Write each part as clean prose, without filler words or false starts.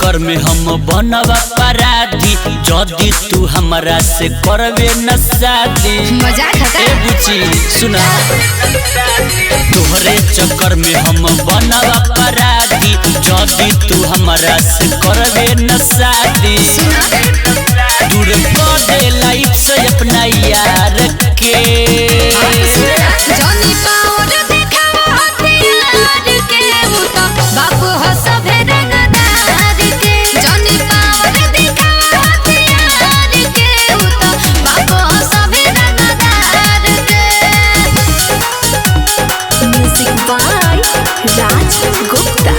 चक्कर में हम बनवा अपराधी, जदी तू हमरा से करवे न शादी। मजाक है ए बुची सुना, तोहरे चक्कर में हम बनवा अपराधी, जदी तू हमरा से करवे न शादी। दूर कर दे लाइफ से अपना यार के। जॉनी पावर दिखावा हथियार के, वो तो बापू हो सभे रंगदार के। जॉनी पावर दिखावा हथियार के, वो तो बापू हो सभे रंगदार के। म्यूजिक बाय राज गुप्ता।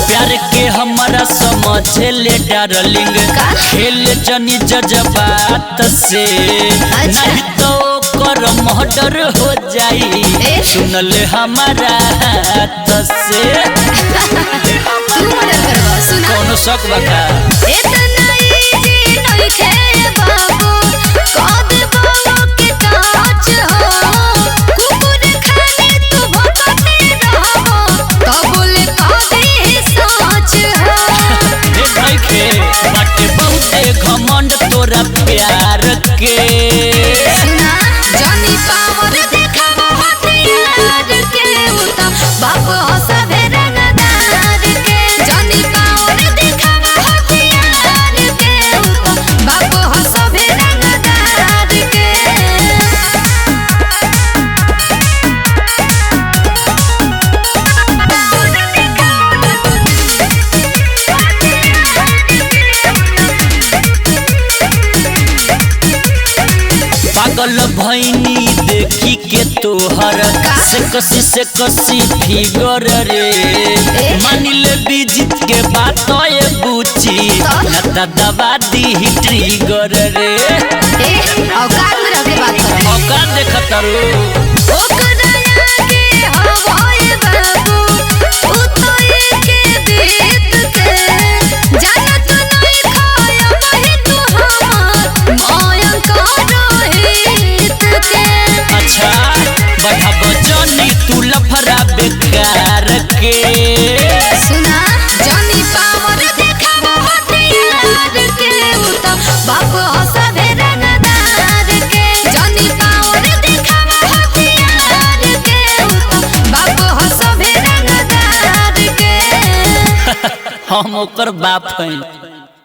प्यार के हमारा समझ ले डार्लिंग, खेल जनी जज्बात से, नहीं तो कर मर्डर हो जाई, सुनल हमारा हाथ से। तू मर्डर करवा सुना कौन शक बका इतना इजी नहीं खे बाबू, कद बाबू के काच हो। कुकुर खाने तू भोकते रहो, तो बोले कभी सोच हो। हे भाई के बाटे बहुते घमंड तोरा प्यार के। सुना जॉनी पावर दिखावा हथियार के, वो तो बाबू हो सभे रंगदार के। जॉनी पावर दिखावा हथियार के, वो तो बाबू हो सभे रंगदार के। पागल भैनी देखी के तोहर से कसी फिगर रे। मानिल बीजित के बात ये बुची, न दबा दी ट्रिगर रे। औकात में रह के बात करो। औकात देखत रो ओकरा आगे हवाए बाबू, उ तो एके बीत के। जानत नहीं खाया नहीं तू हमार, माया करो हित के। अच्छा बढ़ा बजनी तू लफरा बेकार के। सुना जॉनी पावर दिखावा हथियार के, वो तो बाप हो सभे रंगदार के। जॉनी पावर दिखावा हथियार के, वो तो बाप हो सभे रंगदार के। हम ओकर बाप हैं।